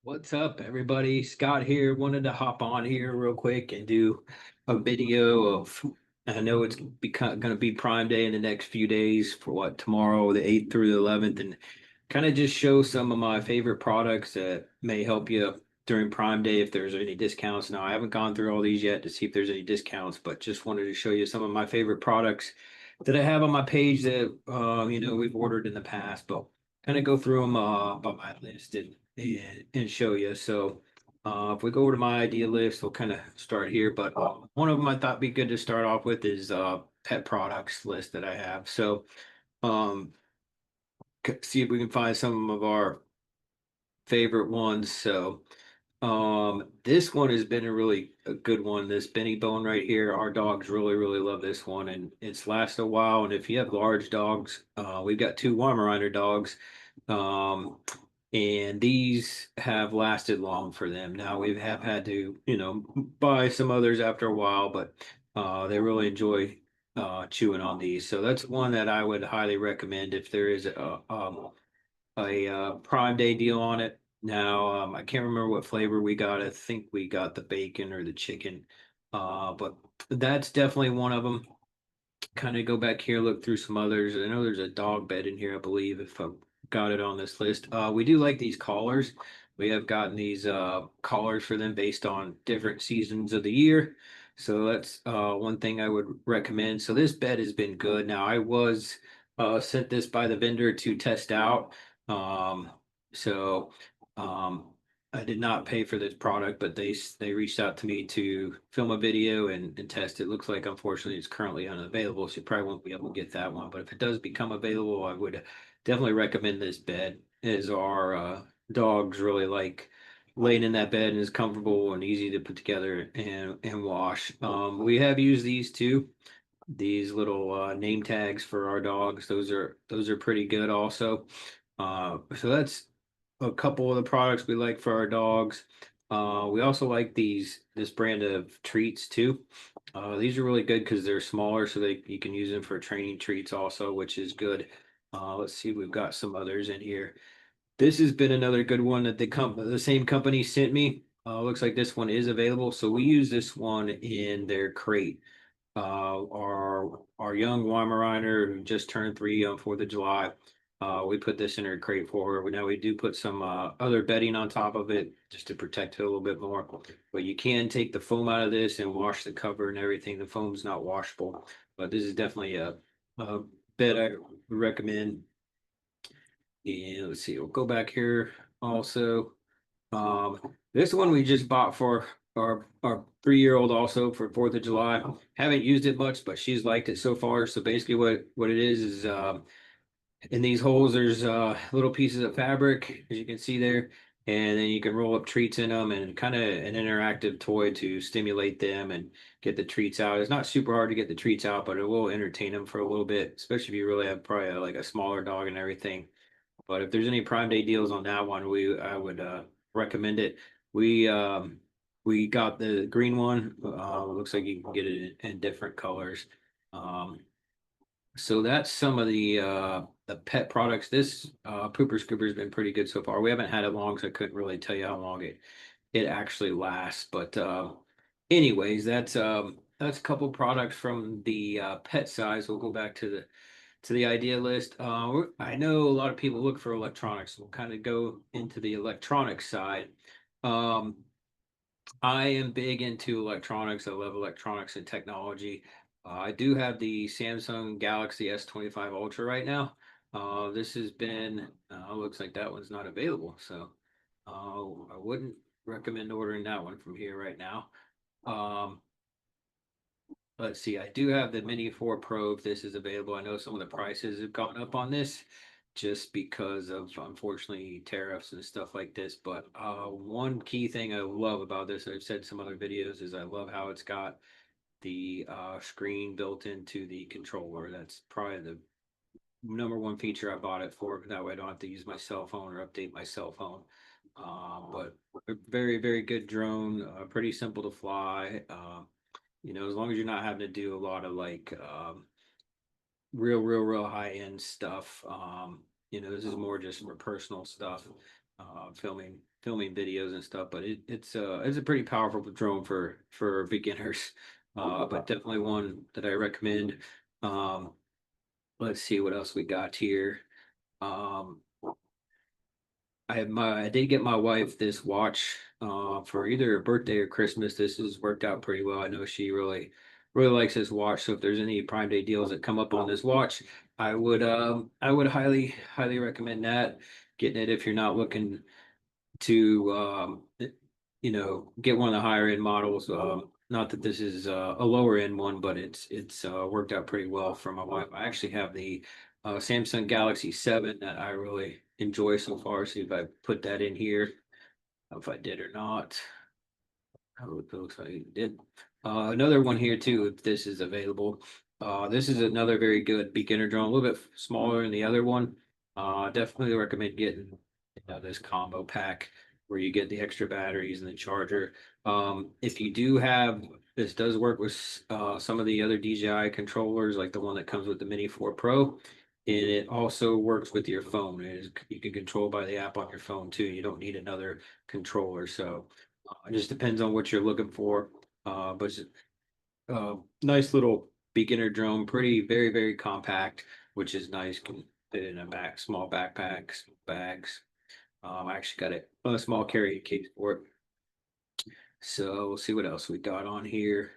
What's up, everybody? Scott here. Wanted to hop on here real quick and do a video of. I know it's going to be Prime Day in the next few days for tomorrow, the 8th through the 11th, and kind of just show some of my favorite products that may help you during Prime Day if there's any discounts. Now, I haven't gone through all these yet to see if there's any discounts, but just wanted to show you some of my favorite products that I have on my page that we've ordered in the past, but kind of go through them by my list and show you. So if we go over to my idea list, we'll kind of start here. But one of them I thought be good to start off with is pet products list that I have. So um, see if we can find some of our favorite ones. So this one has been a good one. This Benny Bone right here. Our dogs really love this one, and it's lasted a while. And if you have large dogs, we've got two Weimaraner dogs. Um, and these have lasted long for them. Now we have had to, buy some others after a while, but they really enjoy chewing on these. So that's one that I would highly recommend if there is a Prime Day deal on it. Now I can't remember what flavor we got. I think we got the bacon or the chicken, but that's definitely one of them. Kind of go back here, look through some others. I know there's a dog bed in here, I believe, if I've got it on this list. We do like these collars. We have gotten these collars for them based on different seasons of the year. So that's one thing I would recommend. So this bed has been good. Now I was sent this by the vendor to test out. Um, so um, I did not pay for this product, but they reached out to me to film a video and test it. Looks like unfortunately it's currently unavailable, so you probably won't be able to get that one. But if it does become available, I would definitely recommend this bed. As our dogs really like laying in that bed and is comfortable and easy to put together and wash. We have used these too. These little name tags for our dogs. Those are pretty good also. So that's a couple of the products we like for our dogs. We also like this brand of treats too. These are really good because they're smaller, so you can use them for training treats also, which is good. Let's see, we've got some others in here. This has been another good one that the same company sent me. Looks like this one is available, so we use this one in their crate. Our young Weimaraner who just turned 3 on 4th of July. We put this in her crate for her. Now we do put some other bedding on top of it just to protect it a little bit more. But you can take the foam out of this and wash the cover and everything. The foam's not washable, but this is definitely a bed I would recommend. And let's see, we'll go back here also. This one we just bought for our 3-year-old also for 4th of July. Haven't used it much, but she's liked it so far. So basically what it is in these holes there's little pieces of fabric, as you can see there, and then you can roll up treats in them and kind of an interactive toy to stimulate them and get the treats out. It's not super hard to get the treats out, but it will entertain them for a little bit, especially if you really have probably like a smaller dog and everything. But if there's any Prime Day deals on that one, I would recommend it. We um we got the green one. Looks like you can get it in different colors. Um, so that's some of the pet products. This Pooper Scooper has been pretty good so far. We haven't had it long, so I couldn't really tell you how long it actually lasts. But anyways, that's a couple products from the pet size. We'll go back to the idea list. I know a lot of people look for electronics. We'll kind of go into the electronics side. Um, I am big into electronics. I love electronics and technology. I do have the Samsung Galaxy S25 Ultra right now. This has been, looks like that one's not available. So I wouldn't recommend ordering that one from here right now. Um, Let's see, I do have the Mini 4 Pro if this is available. I know some of the prices have gone up on this just because of unfortunately tariffs and stuff like this. But one key thing I love about this, I've said in some other videos, is I love how it's got the screen built into the controller. That's probably the number one feature I bought it for. That way I don't have to use my cell phone or update my cell phone. But a very good drone, pretty simple to fly. As long as you're not having to do a lot of like real high end stuff. This is more just for personal stuff. filming videos and stuff. But it's a pretty powerful drone for beginners. But definitely one that I recommend. Um, let's see what else we got here. Um, I did get my wife this watch for either a birthday or Christmas. This has worked out pretty well. I know she really likes this watch. So if there's any Prime Day deals that come up on this watch, I would highly recommend that. Getting it if you're not looking to get one of the higher end models. Not that this is a lower end one, but it's worked out pretty well for my wife. I actually have the Samsung Galaxy 7 that I really enjoy so far. See if I put that in here, if I did or not. It looks like it did. Another one here too, if this is available. This is another very good beginner drone, a little bit smaller than the other one. Definitely recommend getting this combo pack where you get the extra batteries and the charger. If you do have, this does work with some of the other DJI controllers, like the one that comes with the Mini 4 Pro. And it also works with your phone. You can control by the app on your phone too. You don't need another controller. So it just depends on what you're looking for. But it's nice little beginner drone, pretty very compact, which is nice. Can fit in a small backpacks, bags. I actually got a small carry case for it. So we'll see what else we got on here.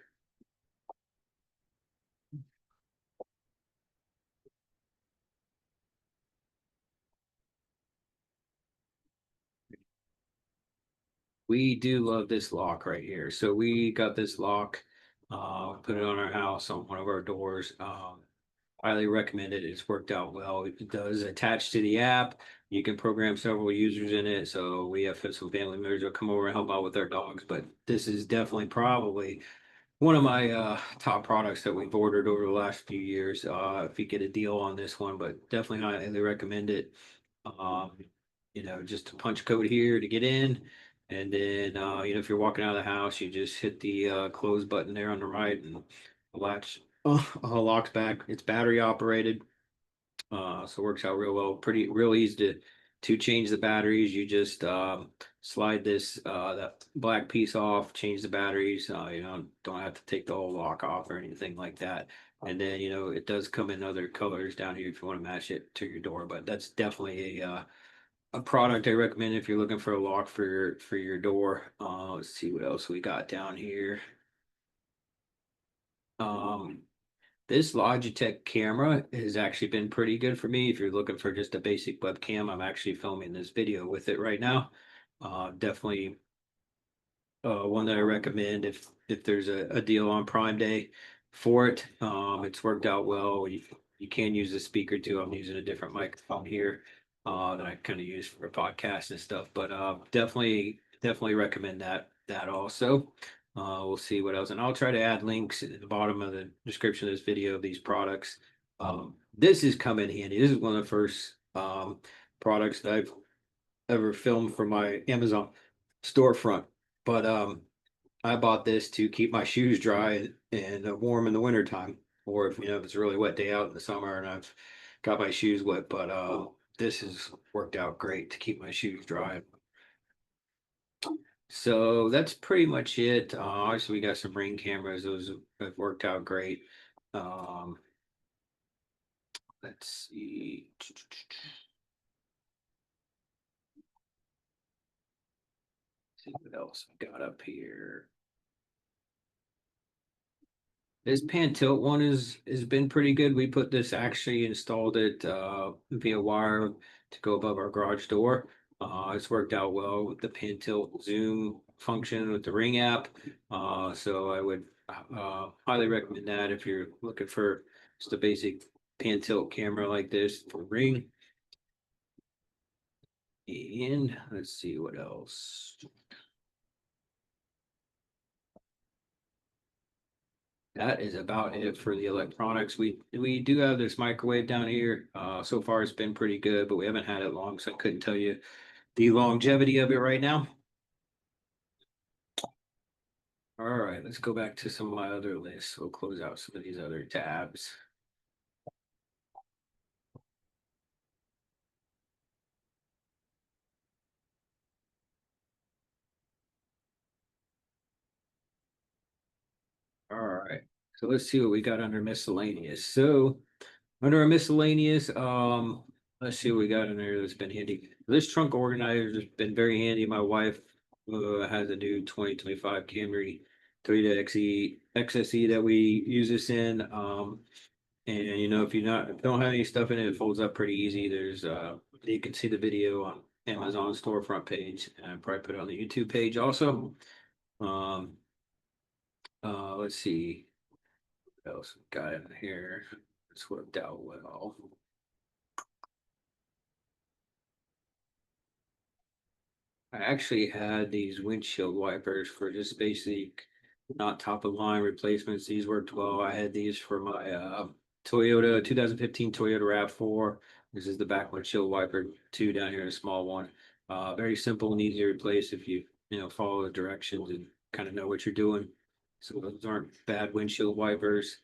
We do love this lock right here. So we got this lock, put it on our house on one of our doors. Highly recommend it. It's worked out well. It does attach to the app. You can program several users in it. So we have some family members that come over and help out with their dogs. But this is definitely probably one of my top products that we've ordered over the last few years. If you get a deal on this one, but definitely highly recommend it. Um, just a punch code here to get in. And then, if you're walking out of the house, you just hit the close button there on the right and the latch locks back. It's battery operated. So it works out real well. Pretty real easy to change the batteries. You just slide this that black piece off, change the batteries. Don't have to take the whole lock off or anything like that. And then it does come in other colors down here if you want to match it to your door. But that's definitely a product I recommend if you're looking for a lock for your door. Let's see what else we got down here. Um, This Logitech camera has actually been pretty good for me. If you're looking for just a basic webcam, I'm actually filming this video with it right now. Definitely one that I recommend if there's a deal on Prime Day for it. It's worked out well. You can use the speaker too. I'm using a different microphone here that I kind of use for a podcast and stuff. But definitely recommend that also. We'll see what else, and I'll try to add links at the bottom of the description of this video of these products. This is come in handy. This is one of the first products that I've ever filmed for my Amazon storefront. But I bought this to keep my shoes dry and warm in the wintertime, or if it's a really wet day out in the summer and I've got my shoes wet. But this has worked out great to keep my shoes dry. So that's pretty much it. Obviously, we got some ring cameras; those have worked out great. Um, let's see. See what else we got up here. This pan tilt one has been pretty good. We put this actually installed it via wire to go above our garage door. It's worked out well with the pan tilt zoom function with the Ring app. So I would highly recommend that if you're looking for just a basic pan tilt camera like this for Ring. And let's see what else. That is about it for the electronics. We do have this microwave down here. So far it's been pretty good, but we haven't had it long, so I couldn't tell you the longevity of it right now. All right, let's go back to some of my other lists. We'll close out some of these other tabs. All right. So let's see what we got under miscellaneous. So under our miscellaneous, let's see what we got in there that's been handy. This trunk organizer has been very handy. My wife has a new 2025 Camry Toyota XSE that we use this in. And if if you don't have any stuff in it, it folds up pretty easy. There's you can see the video on Amazon storefront page, and I probably put it on the YouTube page also. Um, let's see what else we got in here. It's worked out well. I actually had these windshield wipers for just basic, not top of line replacements. These worked well. I had these for my Toyota 2015 Toyota RAV4. This is the back windshield wiper, two down here, a small one. Very simple and easy to replace if you follow the directions and kind of know what you're doing. So those aren't bad windshield wipers.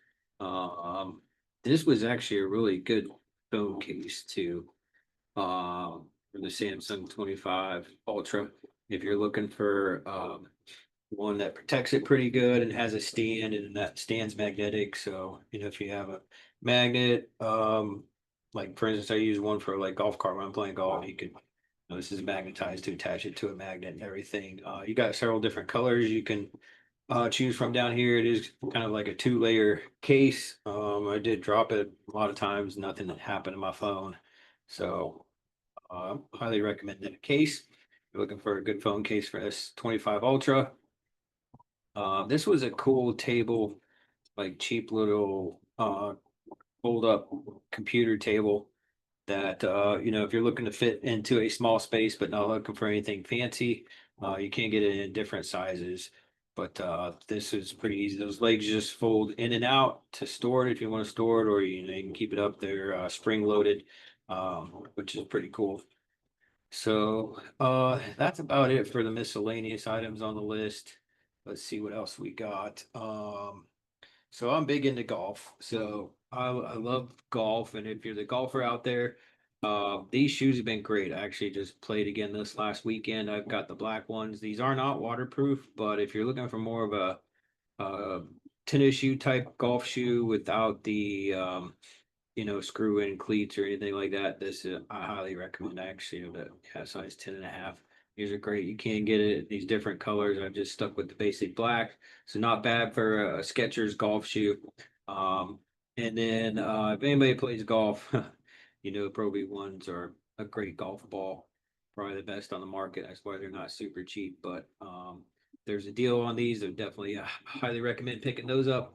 This was actually a really good phone case too. For the Samsung 25 Ultra. If you're looking for one that protects it pretty good and has a stand and that stand's magnetic. So, if you have a magnet, like for instance, I use one for like golf cart when I'm playing golf, this is magnetized to attach it to a magnet and everything. You got several different colors you can choose from down here. It is kind of like a two-layer case. I did drop it a lot of times, nothing that happened to my phone. So highly recommend that case. If you're looking for a good phone case for S25 Ultra. This was a cool table, like cheap little fold up computer table that if you're looking to fit into a small space but not looking for anything fancy, you can get it in different sizes. But this is pretty easy. Those legs just fold in and out to store it if you want to store it, or you can keep it up there spring loaded, which is pretty cool. So that's about it for the miscellaneous items on the list. Let's see what else we got. So I'm big into golf. So I love golf, and if you're the golfer out there, these shoes have been great. I actually just played again this last weekend. I've got the black ones. These are not waterproof, but if you're looking for more of a tennis shoe type golf shoe without the screw in cleats or anything like that, I highly recommend. I actually have size 10 and a half. These are great. You can get it in these different colors. I've just stuck with the basic black. So not bad for a Skechers golf shoe. Um, and then if anybody plays golf, Pro V1s are a great golf ball. Probably the best on the market. That's why they're not super cheap. But there's a deal on these. I definitely highly recommend picking those up,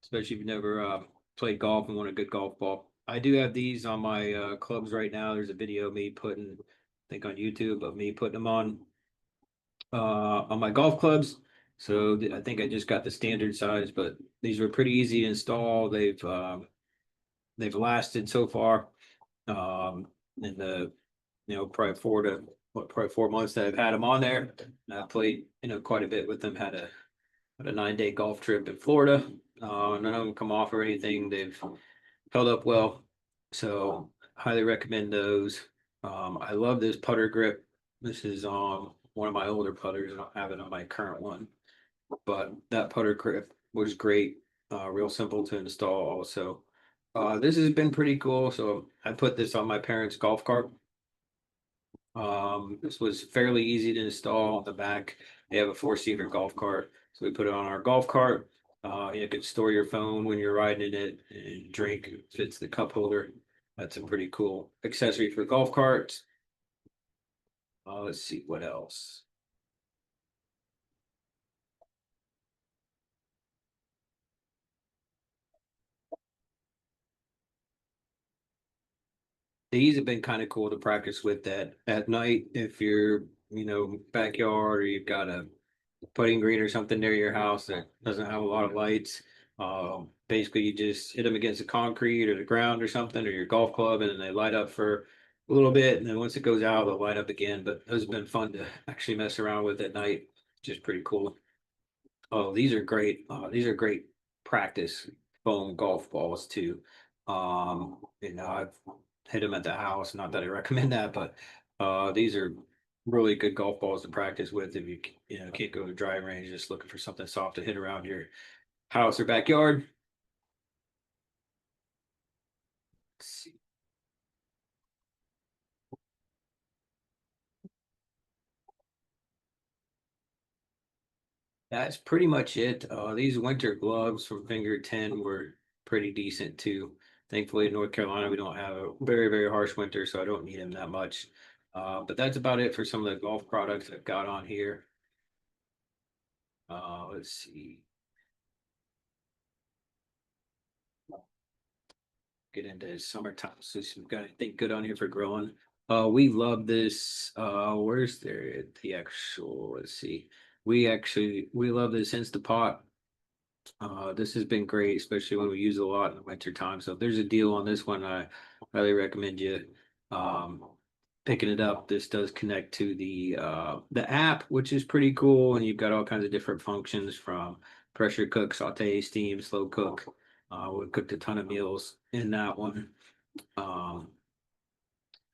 especially if you've never played golf and want a good golf ball. I do have these on my clubs right now. There's a video of me putting, I think on YouTube, of me putting them on my golf clubs. So I think I just got the standard size, but these were pretty easy to install. They've lasted so far. In the probably probably 4 months that I've had them on there. And I played quite a bit with them. Had a 9-day golf trip in Florida. None of them come off or anything. They've held up well. So highly recommend those. I love this putter grip. This is one of my older putters. I don't have it on my current one, but that putter grip was great. Real simple to install also. This has been pretty cool. So I put this on my parents' golf cart. This was fairly easy to install on the back. They have a four-seater golf cart. So we put it on our golf cart. You can store your phone when you're riding in it and drink. It fits the cup holder. That's a pretty cool accessory for golf carts. Let's see what else. These have been kind of cool to practice with that at night if you're, backyard, or you've got a putting green or something near your house that doesn't have a lot of lights. Basically, you just hit them against the concrete or the ground or something, or your golf club, and then they light up for a little bit. And then once it goes out, they'll light up again. But those have been fun to actually mess around with at night, which is pretty cool. Oh, these are great. These are great practice foam golf balls too. I've hit them at the house. Not that I recommend that, but these are really good golf balls to practice with if you can't go to the driving range, just looking for something soft to hit around your house or backyard. Let's see. That's pretty much it. These winter gloves from Finger 10 were pretty decent too. Thankfully, in North Carolina, we don't have a very, very harsh winter, so I don't need them that much. But that's about it for some of the golf products I've got on here. Let's see. Get into summertime. So we've got anything good on here for growing. We love this. Where's there the actual? Let's see. We love this Instapot. This has been great, especially when we use it a lot in the winter time. So if there's a deal on this one, I highly recommend you um, picking it up. This does connect to the app, which is pretty cool, and you've got all kinds of different functions from pressure cook, saute, steam, slow cook. We cooked a ton of meals in that one. Um,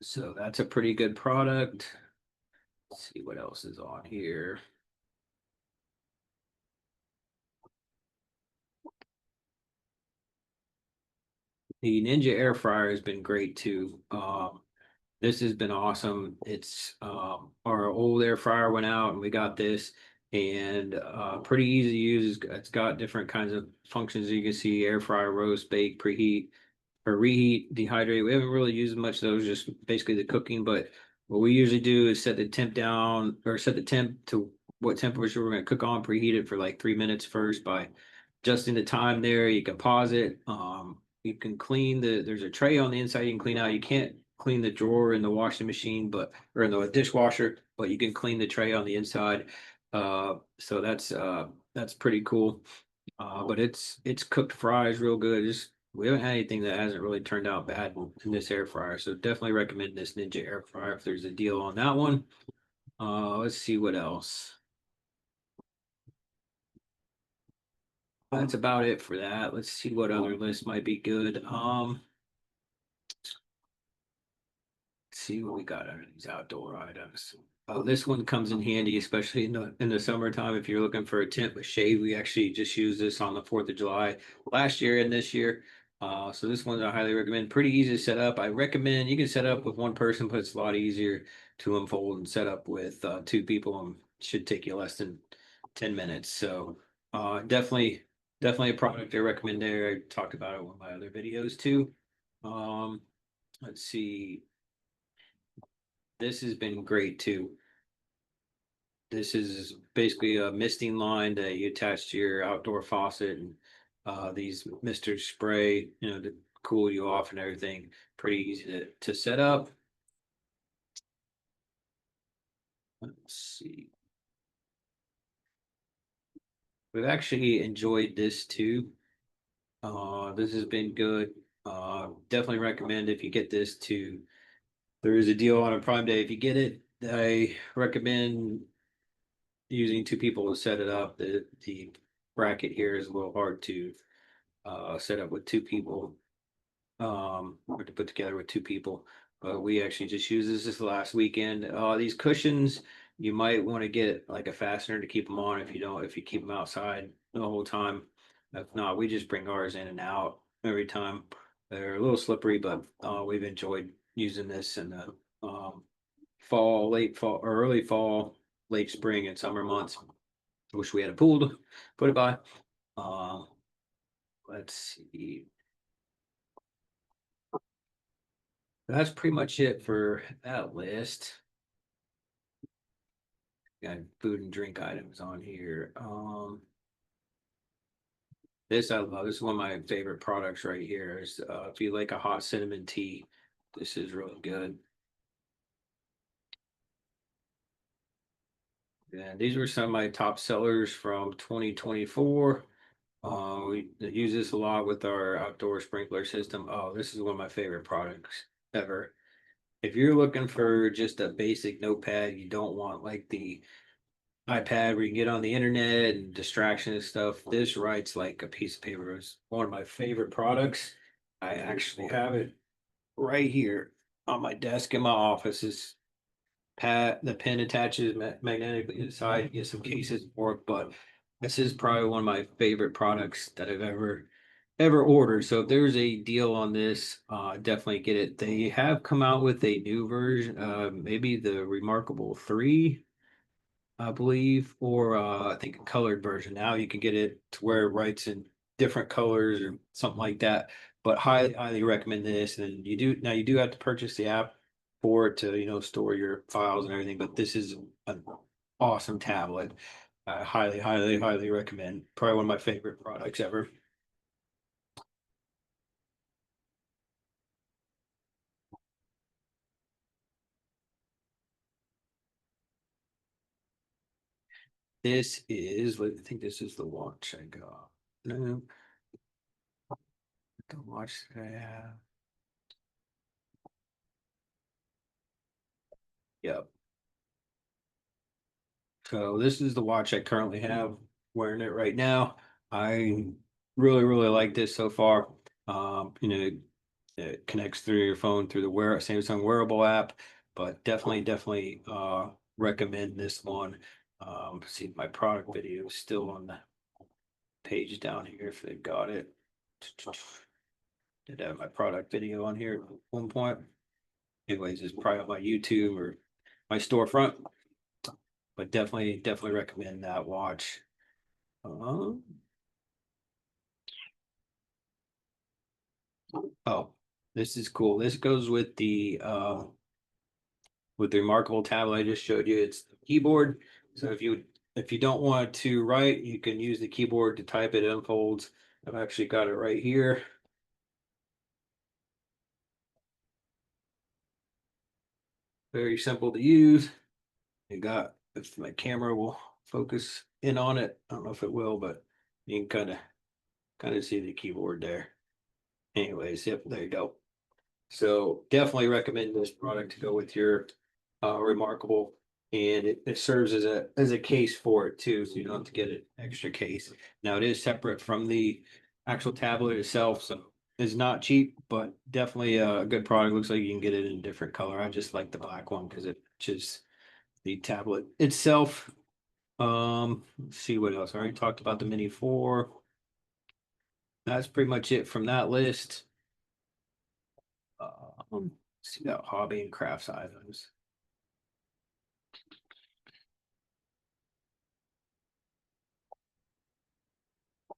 so that's a pretty good product. Let's see what else is on here. The Ninja air fryer has been great too. This has been awesome. It's our old air fryer went out and we got this and pretty easy to use. It's got different kinds of functions. You can see air fryer, roast, bake, preheat, or reheat, dehydrate. We haven't really used much of those, just basically the cooking. But what we usually do is set the temp down or set the temp to what temperature we're going to cook on, preheat it for like 3 minutes first by adjusting the time there. You can pause it. You can clean there's a tray on the inside you can clean out. You can't clean the drawer in the washing machine, but or in the dishwasher, but you can clean the tray on the inside. So that's pretty cool. But it's cooked fries real good. Just we haven't had anything that hasn't really turned out bad in this air fryer. So definitely recommend this Ninja air fryer if there's a deal on that one. Let's see what else. That's about it for that. Let's see what other list might be good. Let's see what we got under these outdoor items. This one comes in handy, especially in the summertime. If you're looking for a tent with shade, we actually just used this on the 4th of July last year and this year. So this one I highly recommend. Pretty easy to set up. I recommend you can set up with one person, but it's a lot easier to unfold and set up with two people and should take you less than 10 minutes. So definitely a product I recommend there. I talked about it in one of my other videos too. Um, let's see. This has been great too. This is basically a misting line that you attach to your outdoor faucet and these Mr. Spray, to cool you off and everything. Pretty easy to set up. Let's see. We've actually enjoyed this too. This has been good. Definitely recommend if you get this to, there is a deal on a Prime Day. If you get it, I recommend using two people to set it up. The bracket here is a little hard to set up with two people, or to put together with two people. But we actually just used this last weekend. These cushions, you might want to get like a fastener to keep them on if you keep them outside the whole time. If not, we just bring ours in and out every time. They're a little slippery, but we've enjoyed using this in the fall, late fall, or early fall, late spring and summer months. Wish we had a pool to put it by. Uh, let's see. That's pretty much it for that list. Got food and drink items on here. This I love. This is one of my favorite products right here. Is if you like a hot cinnamon tea, this is really good. And these were some of my top sellers from 2024. We use this a lot with our outdoor sprinkler system. Oh, this is one of my favorite products ever. If you're looking for just a basic notepad, you don't want like the iPad where you can get on the internet and distraction and stuff. This writes like a piece of paper. It's one of my favorite products. I actually have it right here on my desk in my office. Is pad the pen attaches magnetically inside. Get some cases for it, but This is probably one of my favorite products that I've ever ordered. So if there's a deal on this, definitely get it. They have come out with a new version, maybe the Remarkable 3, I believe, or I think a colored version. Now you can get it to where it writes in different colors or something like that. But highly recommend this. And you do have to purchase the app for it to, store your files and everything. But this is an awesome tablet. I highly recommend. Probably one of my favorite products ever. I think this is the watch I got. No, the watch that I have. Yep. So this is the watch I currently have, wearing it right now. I really like this so far. It connects through your phone through the Samsung wearable app, but definitely recommend this one. See my product video is still on the page down here if they've got it. Did have my product video on here at one point. Anyways, it's probably on my YouTube or my storefront, but definitely recommend that watch. Um, oh, this is cool. This goes with the remarkable tablet I just showed you. It's the keyboard. So if you don't want to write, you can use the keyboard to type. It unfolds. I've actually got it right here. Very simple to use. You got if my camera will focus in on it. I don't know if it will, but you can kind of see the keyboard there. Anyways, yep, there you go. So definitely recommend this product to go with your Remarkable, and it serves as a case for it too, so you don't have to get an extra case. Now it is separate from the actual tablet itself, so it's not cheap, but definitely a good product. Looks like you can get it in a different color. I just like the black one because it just the tablet itself. Let's see what else. I already talked about the Mini 4. That's pretty much it from that list. See that hobby and crafts items.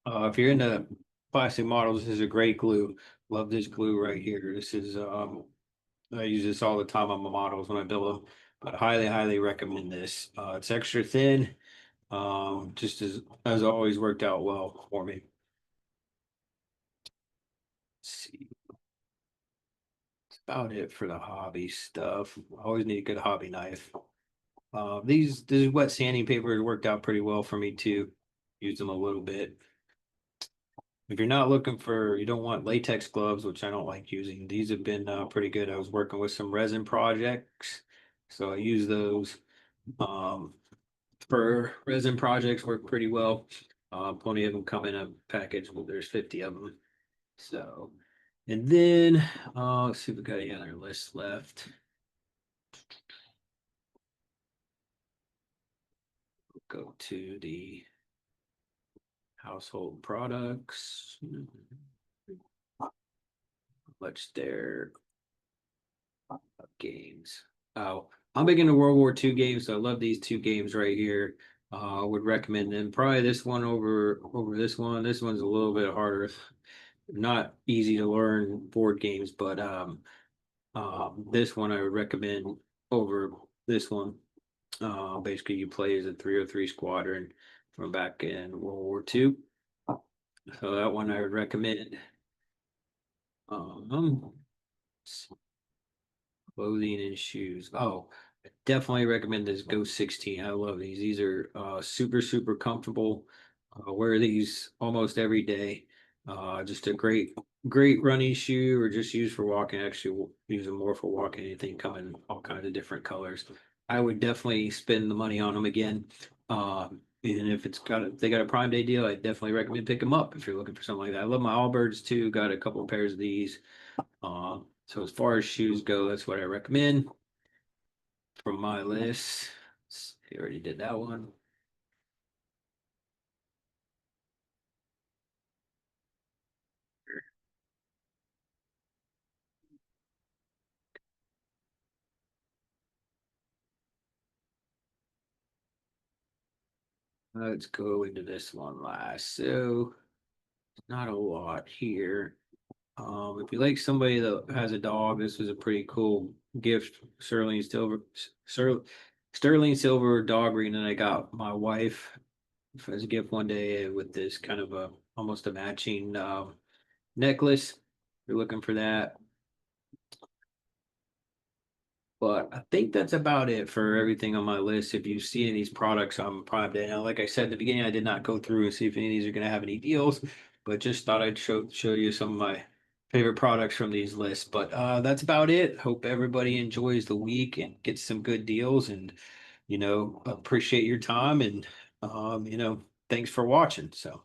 If you're into plastic models, this is a great glue. Love this glue right here. This is I use this all the time on my models when I build them, but highly recommend this. It's extra thin. Just as always worked out well for me. Let's see. That's about it for the hobby stuff. Always need a good hobby knife. These wet sanding papers worked out pretty well for me too. Use them a little bit. If you're not looking for, you don't want latex gloves, which I don't like using. These have been pretty good. I was working with some resin projects, so I use those for resin projects. Work pretty well. Plenty of them come in a package. Well, there's 50 of them. So, and then let's see if we got any other lists left. Go to the household products. Let's there games. Oh, I'm big into World War II games, so I love these two games right here. Would recommend them. Probably this one over this one. This one's a little bit harder. Not easy to learn board games, but this one I would recommend over this one. Basically, you play as a 303 squadron from back in World War II. So that one I would recommend. Um, Clothing and shoes. Oh, I definitely recommend this Ghost 16. I love these. These are super comfortable. Wear these almost every day. Just a great running shoe, or just use for walking. Actually, we'll use them more for walking. Anything coming in all kinds of different colors. I would definitely spend the money on them again. And if they got a Prime Day deal, I definitely recommend pick them up if you're looking for something like that. I love my Allbirds too. Got a couple of pairs of these. So as far as shoes go, that's what I recommend from my list. I already did that one. Let's go into this one last. So not a lot here. If you like somebody that has a dog, this was a pretty cool gift. Sterling silver dog ring that I got my wife as a gift one day with this kind of a almost a matching necklace. If you're looking for that. But I think that's about it for everything on my list. If you see any of these products on Prime Day, now, like I said at the beginning, I did not go through and see if any of these are going to have any deals, but just thought I'd show you some of my favorite products from these lists. But that's about it. Hope everybody enjoys the week and gets some good deals. And appreciate your time and thanks for watching. So.